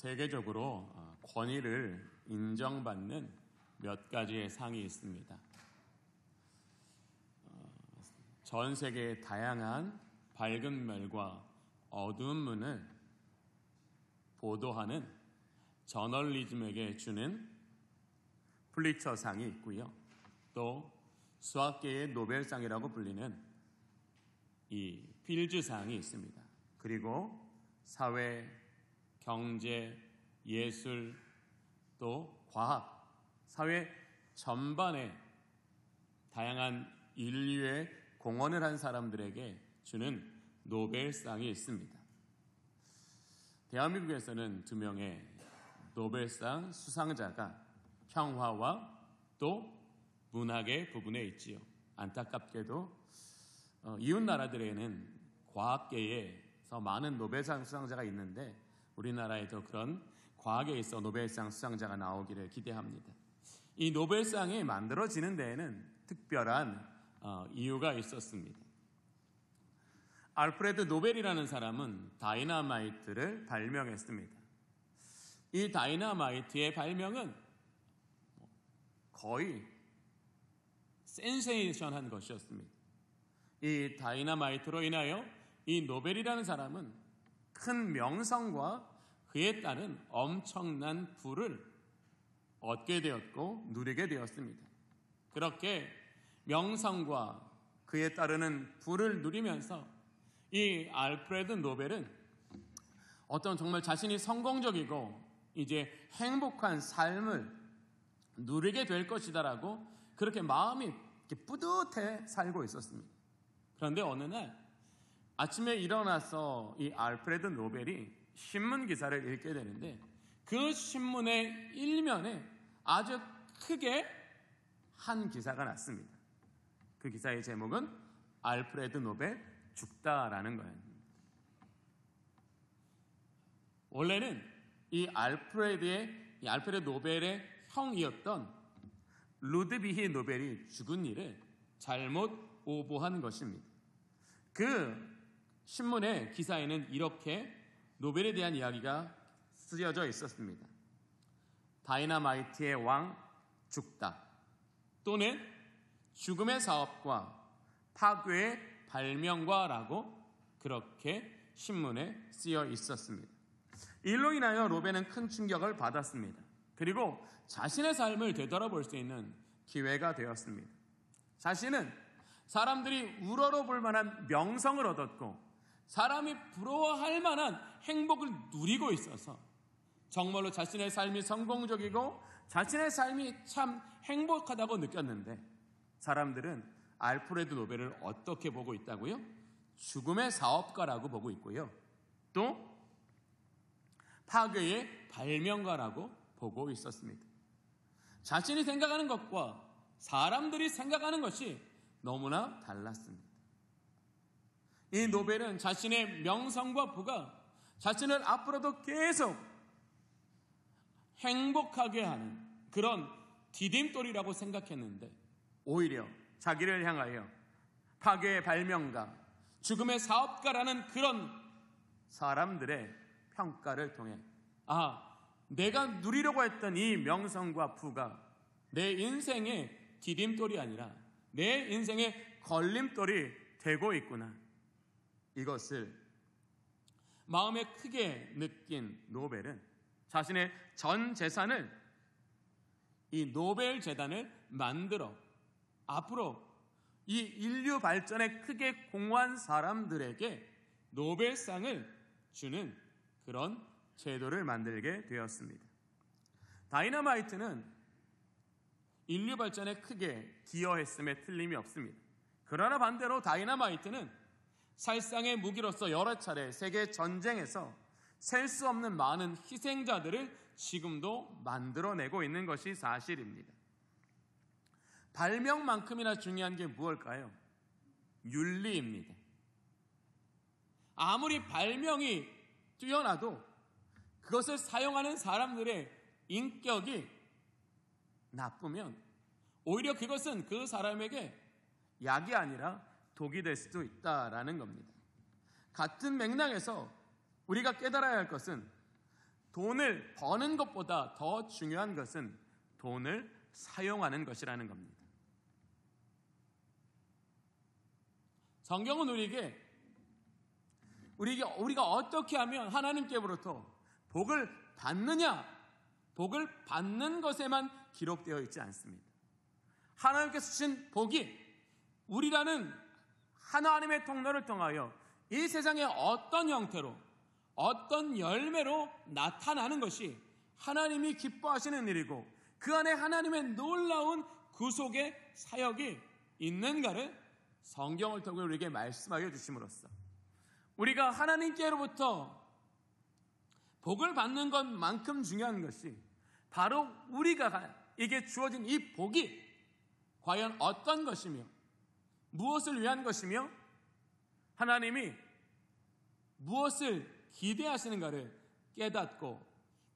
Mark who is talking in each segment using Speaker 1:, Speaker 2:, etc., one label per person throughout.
Speaker 1: 세계적으로 권위를 인정받는 몇 가지의 상이 있습니다. 전 세계의 다양한 밝은 면과 어두운 면을 보도하는 저널리즘에게 주는 플리처상이 있고요. 또 수학계의 노벨상이라고 불리는 이 필즈상이 있습니다. 그리고 사회, 경제, 예술, 또 과학, 사회 전반에 다양한 인류의 공헌을 한 사람들에게 주는 노벨상이 있습니다. 대한민국에서는 2명의 노벨상 수상자가 평화와 또 문학의 부분에 있지요. 안타깝게도 이웃 나라들에는 과학계에서 많은 노벨상 수상자가 있는데 우리나라에도 그런 과학에 있어 노벨상 수상자가 나오기를 기대합니다. 이 노벨상이 만들어지는 데에는 특별한 이유가 있었습니다. 알프레드 노벨이라는 사람은 다이너마이트를 발명했습니다. 이 다이너마이트의 발명은 거의 센세이션한 것이었습니다. 이 다이너마이트로 인하여 이 노벨이라는 사람은 큰 명성과 그에 따른 엄청난 부를 얻게 되었고 누리게 되었습니다. 그렇게 명성과 그에 따르는 부를 누리면서 이 알프레드 노벨은 어떤 정말 자신이 성공적이고 이제 행복한 삶을 누리게 될 것이다라고 그렇게 마음이 이렇게 뿌듯해 살고 있었습니다. 그런데 어느 날 아침에 일어나서 이 알프레드 노벨이 신문 기사를 읽게 되는데 그 신문의 일면에 아주 크게 한 기사가 났습니다. 그 기사의 제목은 알프레드 노벨 죽다라는 거예요. 원래는 이 알프레드 노벨의 형이었던 루드비히 노벨이 죽은 일을 잘못 오보한 것입니다. 그 신문의 기사에는 이렇게 노벨에 대한 이야기가 쓰여져 있었습니다. 다이너마이트의 왕 죽다 또는 죽음의 사업과 파괴의 발명과라고 그렇게 신문에 쓰여 있었습니다. 이로 인하여 노벨은 큰 충격을 받았습니다. 그리고 자신의 삶을 되돌아볼 수 있는 기회가 되었습니다. 자신은 사람들이 우러러볼 만한 명성을 얻었고 사람이 부러워할 만한 행복을 누리고 있어서 정말로 자신의 삶이 성공적이고 자신의 삶이 참 행복하다고 느꼈는데 사람들은 알프레드 노벨을 어떻게 보고 있다고요? 죽음의 사업가라고 보고 있고요. 또 파괴의 발명가라고 보고 있었습니다. 자신이 생각하는 것과 사람들이 생각하는 것이 너무나 달랐습니다. 이 노벨은 자신의 명성과 부가 자신을 앞으로도 계속 행복하게 하는 그런 디딤돌이라고 생각했는데 오히려 자기를 향하여 파괴의 발명가, 죽음의 사업가라는 그런 사람들의 평가를 통해 내가 누리려고 했던 이 명성과 부가 내 인생의 디딤돌이 아니라 내 인생의 걸림돌이 되고 있구나. 이것을 마음에 크게 느낀 노벨은 자신의 전 재산을 이 노벨 재단을 만들어 앞으로 이 인류 발전에 크게 공헌한 사람들에게 노벨상을 주는 그런 제도를 만들게 되었습니다. 다이너마이트는 인류 발전에 크게 기여했음에 틀림이 없습니다. 그러나 반대로 다이너마이트는 살상의 무기로서 여러 차례 세계 전쟁에서 셀 수 없는 많은 희생자들을 지금도 만들어내고 있는 것이 사실입니다. 발명만큼이나 중요한 게 무엇일까요? 윤리입니다. 아무리 발명이 뛰어나도 그것을 사용하는 사람들의 인격이 나쁘면 오히려 그것은 그 사람에게 약이 아니라 독이 될 수도 있다라는 겁니다. 같은 맥락에서 우리가 깨달아야 할 것은 돈을 버는 것보다 더 중요한 것은 돈을 사용하는 것이라는 겁니다. 성경은 우리가 어떻게 하면 하나님께로부터 복을 받느냐, 복을 받는 것에만 기록되어 있지 않습니다. 하나님께서 주신 복이 우리라는 하나님의 통로를 통하여 이 세상의 어떤 형태로, 어떤 열매로 나타나는 것이 하나님이 기뻐하시는 일이고, 그 안에 하나님의 놀라운 구속의 사역이 있는가를 성경을 통해 우리에게 말씀하여 주심으로써 우리가 하나님께로부터 복을 받는 것만큼 중요한 것이 바로 우리가 이게 주어진 이 복이 과연 어떤 것이며 무엇을 위한 것이며 하나님이 무엇을 기대하시는가를 깨닫고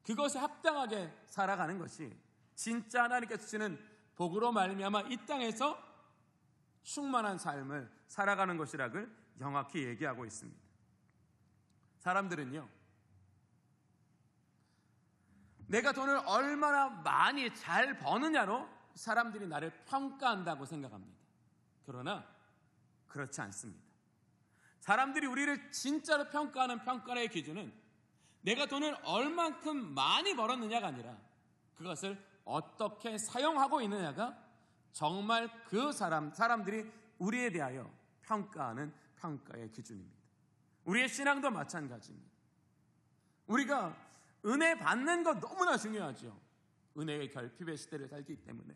Speaker 1: 그것에 합당하게 살아가는 것이 진짜 하나님께서 주시는 복으로 말미암아 이 땅에서 충만한 삶을 살아가는 것이라고 명확히 얘기하고 있습니다. 사람들은요, 내가 돈을 얼마나 많이 잘 버느냐로 사람들이 나를 평가한다고 생각합니다. 그러나 그렇지 않습니다. 사람들이 우리를 진짜로 평가하는 평가의 기준은 내가 돈을 얼만큼 많이 벌었느냐가 아니라 그것을 어떻게 사용하고 있느냐가 정말 그 사람들이 우리에 대하여 평가하는 평가의 기준입니다. 우리의 신앙도 마찬가지입니다. 우리가 은혜 받는 것 너무나 중요하죠. 은혜의 결핍의 시대를 살기 때문에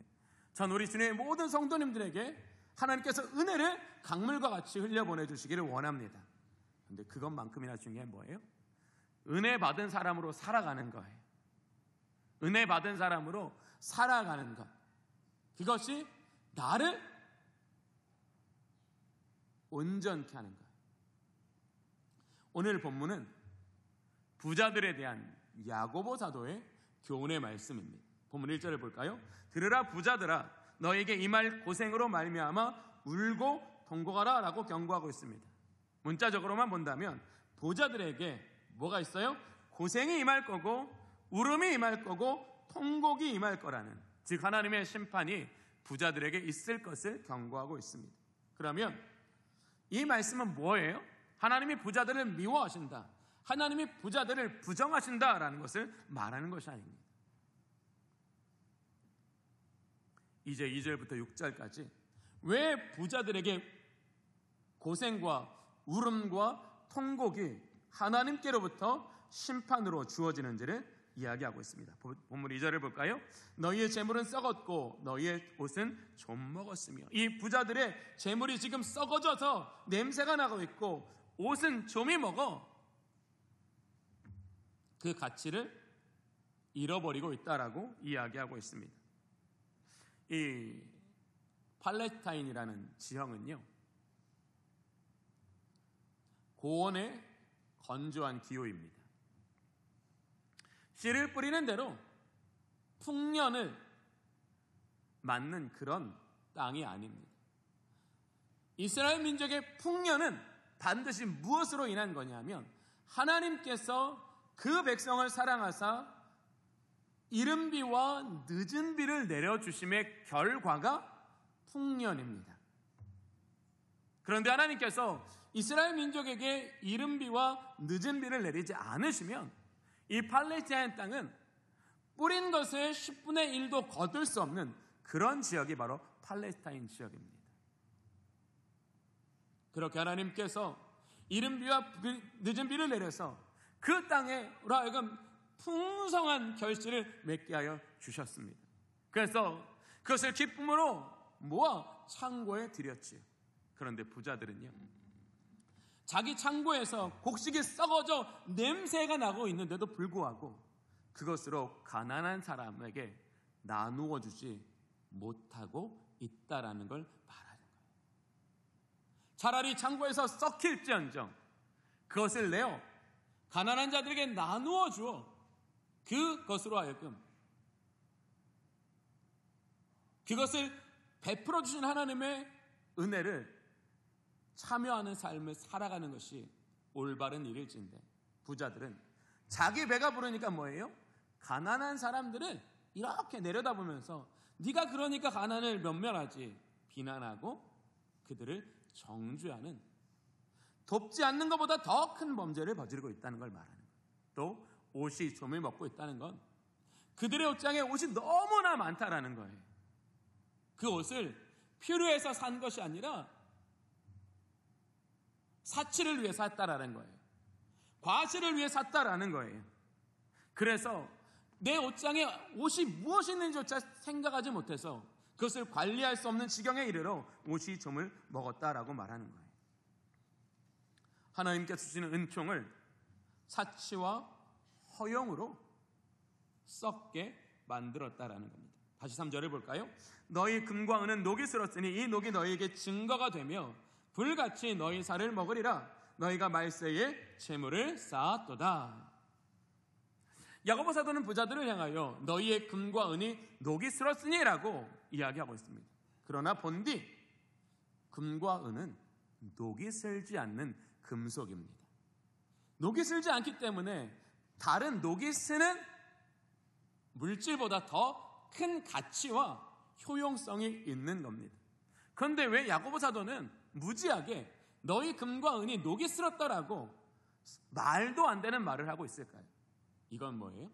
Speaker 1: 전 우리 주님의 모든 성도님들에게 하나님께서 은혜를 강물과 같이 흘려보내주시기를 원합니다. 그런데 그것만큼이나 중요한 뭐예요? 은혜 받은 사람으로 살아가는 거예요. 은혜 받은 사람으로 살아가는 것, 그것이 나를 온전케 하는 거예요. 오늘 본문은 부자들에 대한 야고보 사도의 교훈의 말씀입니다. 본문 1절을 볼까요? 들으라 부자들아, 너에게 임할 고생으로 말미암아 울고 통곡하라 라고 경고하고 있습니다. 문자적으로만 본다면 부자들에게 뭐가 있어요? 고생이 임할 거고 울음이 임할 거고 통곡이 임할 거라는, 즉 하나님의 심판이 부자들에게 있을 것을 경고하고 있습니다. 그러면 이 말씀은 뭐예요? 하나님이 부자들을 미워하신다, 하나님이 부자들을 부정하신다라는 것을 말하는 것이 아닙니다. 이제 2절부터 6절까지 왜 부자들에게 고생과 울음과 통곡이 하나님께로부터 심판으로 주어지는지를 이야기하고 있습니다. 본문 2절을 볼까요? 너희의 재물은 썩었고 너희의 옷은 좀 먹었으며, 이 부자들의 재물이 지금 썩어져서 냄새가 나고 있고 옷은 좀이 먹어 그 가치를 잃어버리고 있다라고 이야기하고 있습니다. 이 팔레스타인이라는 지형은요, 고원의 건조한 기후입니다. 씨를 뿌리는 대로 풍년을 맞는 그런 땅이 아닙니다. 이스라엘 민족의 풍년은 반드시 무엇으로 인한 거냐면 하나님께서 그 백성을 사랑하사 이른 비와 늦은 비를 내려주심의 결과가 풍년입니다. 그런데 하나님께서 이스라엘 민족에게 이른 비와 늦은 비를 내리지 않으시면 이 팔레스타인 땅은 뿌린 것의 10분의 1도 거둘 수 없는 그런 지역이 바로 팔레스타인 지역입니다. 그렇게 하나님께서 이른 비와 늦은 비를 내려서 그 땅으로 하여금 풍성한 결실을 맺게 하여 주셨습니다. 그래서 그것을 기쁨으로 모아 창고에 드렸지요. 그런데 부자들은요, 자기 창고에서 곡식이 썩어져 냄새가 나고 있는데도 불구하고 그것으로 가난한 사람에게 나누어 주지 못하고 있다라는 걸 말하는 거예요. 차라리 창고에서 썩힐지언정 그것을 내어 가난한 자들에게 나누어 주어 그것으로 하여금 그것을 베풀어 주신 하나님의 은혜를 참여하는 삶을 살아가는 것이 올바른 일일진데, 부자들은 자기 배가 부르니까 뭐예요? 가난한 사람들을 이렇게 내려다보면서 네가 그러니까 가난을 면면하지 비난하고 그들을 정죄하는, 돕지 않는 것보다 더 큰 범죄를 저지르고 있다는 걸 말하는 거예요. 또 옷이 좀을 먹고 있다는 건 그들의 옷장에 옷이 너무나 많다라는 거예요. 그 옷을 필요해서 산 것이 아니라 사치를 위해 샀다라는 거예요. 과시를 위해 샀다라는 거예요. 그래서 내 옷장에 옷이 무엇이 있는지조차 생각하지 못해서 그것을 관리할 수 없는 지경에 이르러 옷이 좀을 먹었다라고 말하는 거예요. 하나님께서 주시는 은총을 사치와 허영으로 썩게 만들었다라는 겁니다. 다시 3절을 볼까요? 너희 금과 은은 녹이 슬었으니 이 녹이 너희에게 증거가 되며 불같이 너희 살을 먹으리라. 너희가 말세에 재물을 쌓았도다. 야고보 사도는 부자들을 향하여 너희의 금과 은이 녹이 슬었으니라고 이야기하고 있습니다. 그러나 본디 금과 은은 녹이 슬지 않는 금속입니다. 녹이 슬지 않기 때문에 다른 녹이 스는 물질보다 더 큰 가치와 효용성이 있는 겁니다. 그런데 왜 야고보 사도는 무지하게 너희 금과 은이 녹이 슬었다라고 말도 안 되는 말을 하고 있을까요? 이건 뭐예요?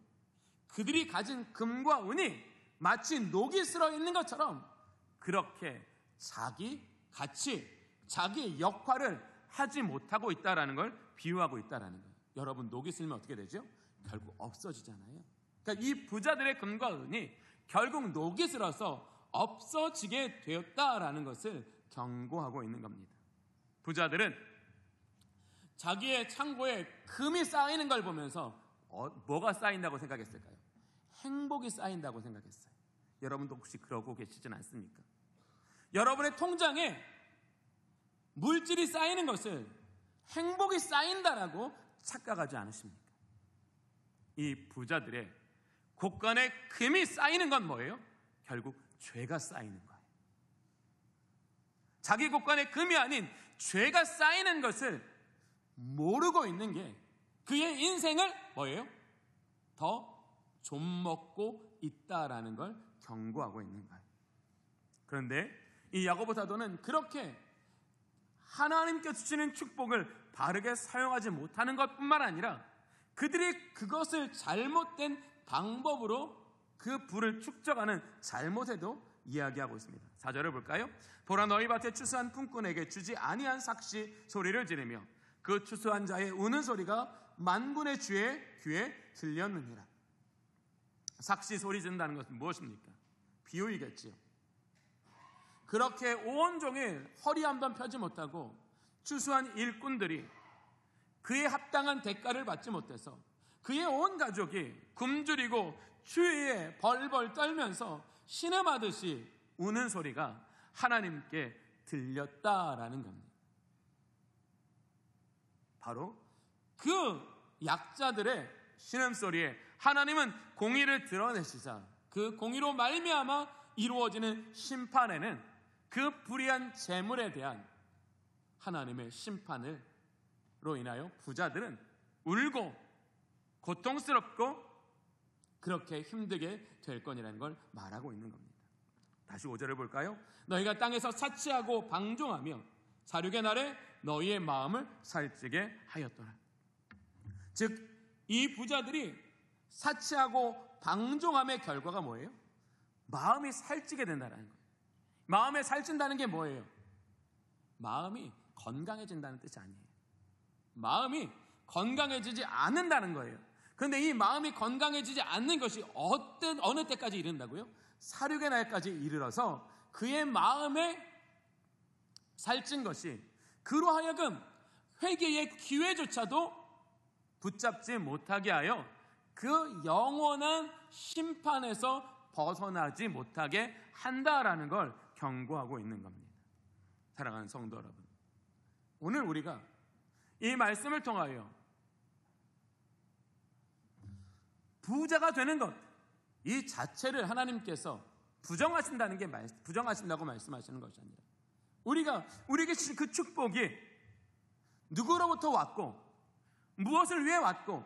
Speaker 1: 그들이 가진 금과 은이 마치 녹이 슬어 있는 것처럼 그렇게 자기 가치, 자기 역할을 하지 못하고 있다는 걸 비유하고 있다는 거예요. 여러분, 녹이 슬면 어떻게 되죠? 결국 없어지잖아요. 그러니까 이 부자들의 금과 은이 결국 녹이 슬어서 없어지게 되었다라는 것을 경고하고 있는 겁니다. 부자들은 자기의 창고에 금이 쌓이는 걸 보면서 뭐가 쌓인다고 생각했을까요? 행복이 쌓인다고 생각했어요. 여러분도 혹시 그러고 계시진 않습니까? 여러분의 통장에 물질이 쌓이는 것을 행복이 쌓인다라고 착각하지 않으십니까? 이 부자들의 곳간에 금이 쌓이는 건 뭐예요? 결국 죄가 쌓이는 거예요. 자기 곳간에 금이 아닌 죄가 쌓이는 것을 모르고 있는 게 그의 인생을 뭐예요? 더 좀먹고 있다라는 걸 경고하고 있는 거예요. 그런데 이 야고보 사도는 그렇게 하나님께 주시는 축복을 바르게 사용하지 못하는 것뿐만 아니라 그들이 그것을 잘못된 방법으로 그 부를 축적하는 잘못에도 이야기하고 있습니다. 4절을 볼까요? 보라, 너희 밭에 추수한 품꾼에게 주지 아니한 삭시 소리를 지르며 그 추수한 자의 우는 소리가 만군의 주의 귀에 들렸느니라. 삭시 소리 지른다는 것은 무엇입니까? 비유이겠지요. 그렇게 온종일 허리 한 번 펴지 못하고 추수한 일꾼들이 그에 합당한 대가를 받지 못해서 그의 온 가족이 굶주리고 추위에 벌벌 떨면서 신음하듯이 우는 소리가 하나님께 들렸다라는 겁니다. 바로 그 약자들의 신음소리에 하나님은 공의를 드러내시자 그 공의로 말미암아 이루어지는 심판에는 그 불의한 재물에 대한 하나님의 심판으로 인하여 부자들은 울고 고통스럽고 그렇게 힘들게 될 거니라는 걸 말하고 있는 겁니다. 다시 5절을 볼까요? 너희가 땅에서 사치하고 방종하며 사륙의 날에 너희의 마음을 살찌게 하였더라. 즉 이 부자들이 사치하고 방종함의 결과가 뭐예요? 마음이 살찌게 된다는 거예요. 마음에 살찐다는 게 뭐예요? 마음이 건강해진다는 뜻이 아니에요. 마음이 건강해지지 않는다는 거예요. 그런데 이 마음이 건강해지지 않는 것이 어느 때까지 이른다고요? 사륙의 날까지 이르러서 그의 마음에 살찐 것이 그로 하여금 회개의 기회조차도 붙잡지 못하게 하여 그 영원한 심판에서 벗어나지 못하게 한다라는 걸 경고하고 있는 겁니다. 사랑하는 성도 여러분, 오늘 우리가 이 말씀을 통하여 부자가 되는 것, 이 자체를 하나님께서 부정하신다고 말씀하시는 것이 아니라 우리에게 주신 그 축복이 누구로부터 왔고 무엇을 위해 왔고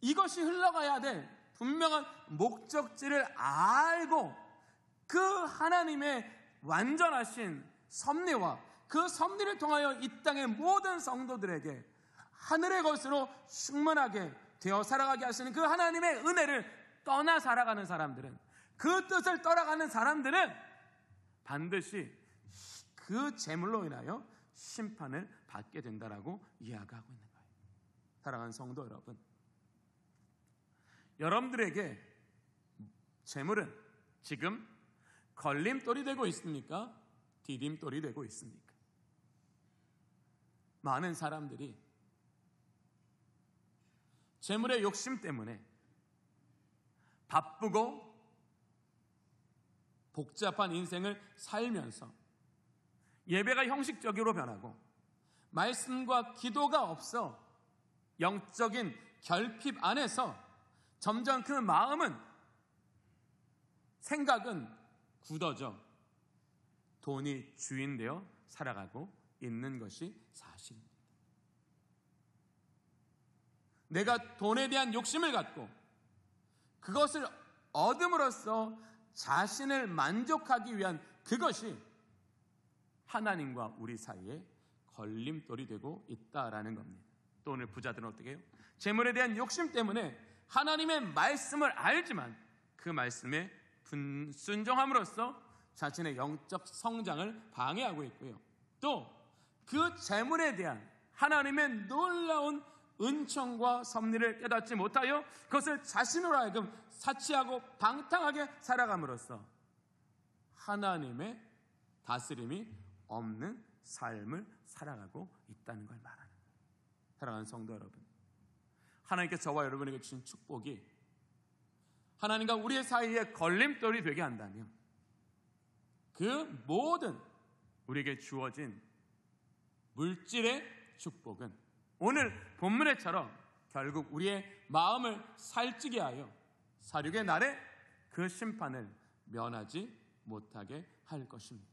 Speaker 1: 이것이 흘러가야 될 분명한 목적지를 알고 그 하나님의 완전하신 섭리와 그 섭리를 통하여 이 땅의 모든 성도들에게 하늘의 것으로 충만하게 되어 살아가게 하시는 그 하나님의 은혜를 떠나 살아가는 사람들은, 그 뜻을 떠나가는 사람들은 반드시 그 재물로 인하여 심판을 받게 된다라고 이야기하고 있는 거예요. 사랑하는 성도 여러분, 여러분들에게 재물은 지금 걸림돌이 되고 있습니까? 디딤돌이 되고 있습니까? 많은 사람들이 재물의 욕심 때문에 바쁘고 복잡한 인생을 살면서 예배가 형식적으로 변하고 말씀과 기도가 없어 영적인 결핍 안에서 점점 그 마음은, 생각은 굳어져 돈이 주인 되어 살아가고 있는 것이 사실입니다. 내가 돈에 대한 욕심을 갖고 그것을 얻음으로써 자신을 만족하기 위한 그것이 하나님과 우리 사이에 걸림돌이 되고 있다라는 겁니다. 또 오늘 부자들은 어떻게 해요? 재물에 대한 욕심 때문에 하나님의 말씀을 알지만 그 말씀에 불순종함으로써 자신의 영적 성장을 방해하고 있고요. 또 그 재물에 대한 하나님의 놀라운 은총과 섭리를 깨닫지 못하여 그것을 자신으로 하여금 사치하고 방탕하게 살아감으로써 하나님의 다스림이 없는 삶을 살아가고 있다는 걸 말하는 거예요. 사랑하는 성도 여러분, 하나님께서 저와 여러분에게 주신 축복이 하나님과 우리의 사이에 걸림돌이 되게 한다면 그 모든 우리에게 주어진 물질의 축복은 오늘 본문에처럼 결국 우리의 마음을 살찌게 하여 사륙의 날에 그 심판을 면하지 못하게 할 것입니다.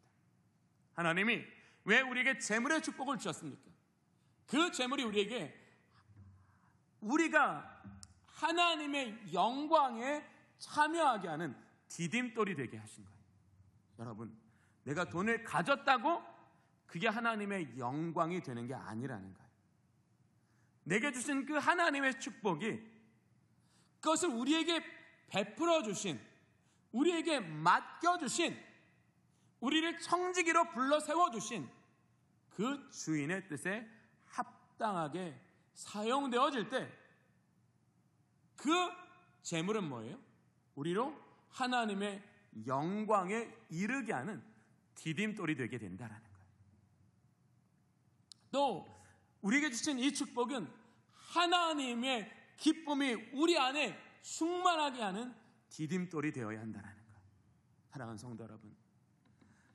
Speaker 1: 하나님이 왜 우리에게 재물의 축복을 주셨습니까? 그 재물이 우리가 하나님의 영광에 참여하게 하는 디딤돌이 되게 하신 거예요. 여러분, 내가 돈을 가졌다고 그게 하나님의 영광이 되는 게 아니라는 거예요. 내게 주신 그 하나님의 축복이, 그것을 우리에게 베풀어 주신, 우리에게 맡겨주신, 우리를 청지기로 불러 세워주신 그 주인의 뜻에 합당하게 사용되어질 때 그 재물은 뭐예요? 우리로 하나님의 영광에 이르게 하는 디딤돌이 되게 된다라는 거예요. 또 우리에게 주신 이 축복은 하나님의 기쁨이 우리 안에 충만하게 하는 디딤돌이 되어야 한다는 거예요. 사랑하는 성도 여러분,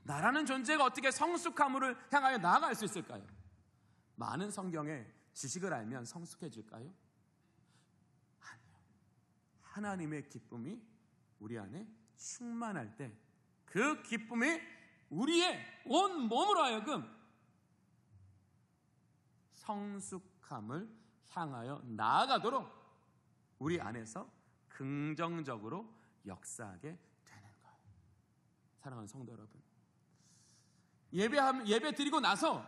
Speaker 1: 나라는 존재가 어떻게 성숙함을 향하여 나아갈 수 있을까요? 많은 성경의 지식을 알면 성숙해질까요? 아니요. 하나님의 기쁨이 우리 안에 충만할 때 그 기쁨이 우리의 온 몸으로 하여금 성숙함을 향하여 나아가도록 우리 안에서 긍정적으로 역사하게 되는 거예요. 사랑하는 성도 여러분, 예배 드리고 나서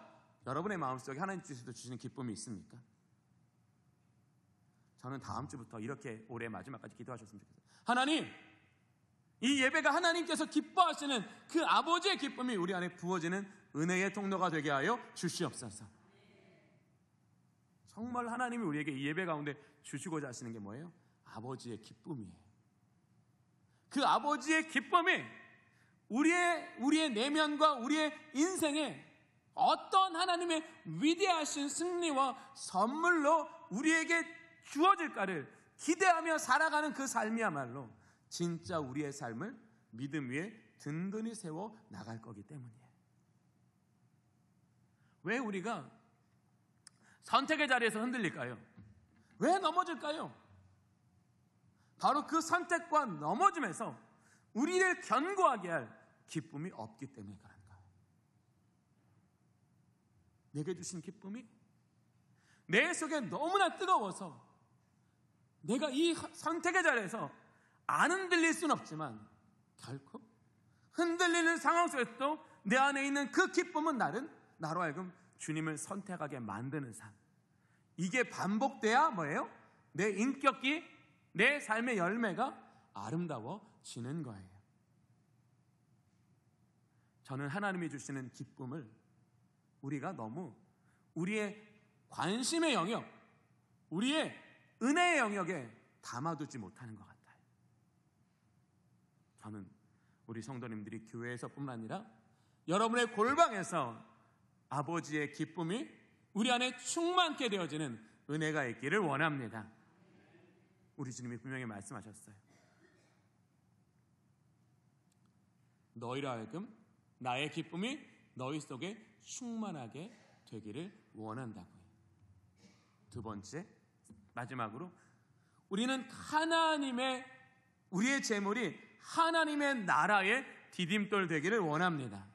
Speaker 1: 여러분의 마음속에 하나님께서 주시는 기쁨이 있습니까? 저는 다음 주부터 이렇게 올해 마지막까지 기도하셨으면 좋겠어요. 하나님, 이 예배가 하나님께서 기뻐하시는 그 아버지의 기쁨이 우리 안에 부어지는 은혜의 통로가 되게 하여 주시옵소서. 정말 하나님이 우리에게 이 예배 가운데 주시고자 하시는 게 뭐예요? 아버지의 기쁨이에요. 그 아버지의 기쁨이 우리의 내면과 우리의 인생에 어떤 하나님의 위대하신 승리와 선물로 우리에게 주어질까를 기대하며 살아가는 그 삶이야말로 진짜 우리의 삶을 믿음 위에 든든히 세워 나갈 거기 때문이에요. 왜 우리가 선택의 자리에서 흔들릴까요? 왜 넘어질까요? 바로 그 선택과 넘어짐에서 우리를 견고하게 할 기쁨이 없기 때문에 그런 거예요. 내게 주신 기쁨이 내 속에 너무나 뜨거워서 내가 이 선택의 자리에서 안 흔들릴 수는 없지만 결코 흔들리는 상황 속에서도 내 안에 있는 그 기쁨은 나로 하여금 주님을 선택하게 만드는 삶. 이게 반복돼야 뭐예요? 내 인격이, 내 삶의 열매가 아름다워지는 거예요. 저는 하나님이 주시는 기쁨을 우리가 너무 우리의 관심의 영역, 우리의 은혜의 영역에 담아두지 못하는 것 같아요. 저는 우리 성도님들이 교회에서뿐만 아니라 여러분의 골방에서 아버지의 기쁨이 우리 안에 충만케 되어지는 은혜가 있기를 원합니다. 우리 주님이 분명히 말씀하셨어요. 너희로 하여금 나의 기쁨이 너희 속에 충만하게 되기를 원한다고요. 두 번째, 마지막으로 우리는 우리의 재물이 하나님의 나라의 디딤돌 되기를 원합니다.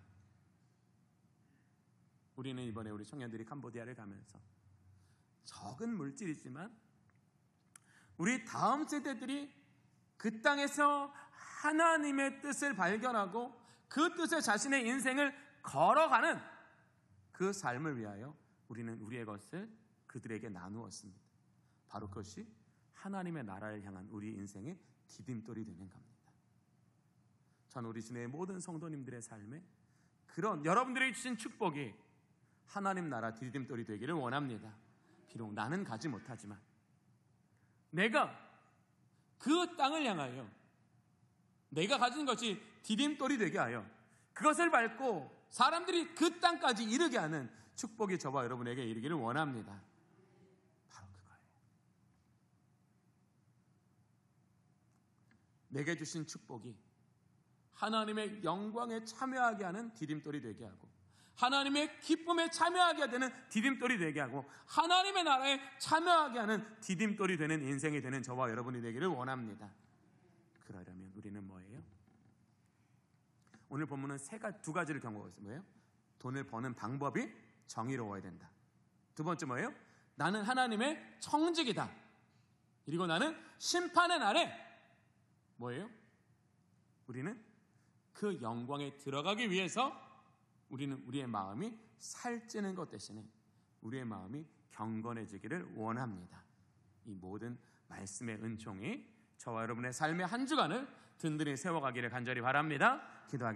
Speaker 1: 우리는 이번에 우리 청년들이 캄보디아를 가면서 적은 물질이지만 우리 다음 세대들이 그 땅에서 하나님의 뜻을 발견하고 그 뜻에 자신의 인생을 걸어가는 그 삶을 위하여 우리는 우리의 것을 그들에게 나누었습니다. 바로 그것이 하나님의 나라를 향한 우리 인생의 디딤돌이 되는 겁니다. 저는 우리 주님의 모든 성도님들의 삶에 그런 여러분들에게 주신 축복이 하나님 나라 디딤돌이 되기를 원합니다. 비록 나는 가지 못하지만 내가 그 땅을 향하여 내가 가진 것이 디딤돌이 되게 하여 그것을 밟고 사람들이 그 땅까지 이르게 하는 축복이 저와 여러분에게 이르기를 원합니다. 바로 그거예요. 내게 주신 축복이 하나님의 영광에 참여하게 하는 디딤돌이 되게 하고 하나님의 기쁨에 참여하게 되는 디딤돌이 되게 하고 하나님의 나라에 참여하게 하는 디딤돌이 되는 인생이 되는 저와 여러분이 되기를 원합니다. 그러려면 우리는 뭐예요? 오늘 본문은 두 가지를 경고하고 있어요. 뭐예요? 돈을 버는 방법이 정의로워야 된다. 두 번째 뭐예요? 나는 하나님의 청직이다. 그리고 나는 심판의 날에 뭐예요? 우리는 그 영광에 들어가기 위해서 우리는 우리의 마음이 살찌는 것 대신에 우리의 마음이 경건해지기를 원합니다. 이 모든 말씀의 은총이 저와 여러분의 삶의 한 주간을 든든히 세워가기를 간절히 바랍니다. 기도하겠습니다.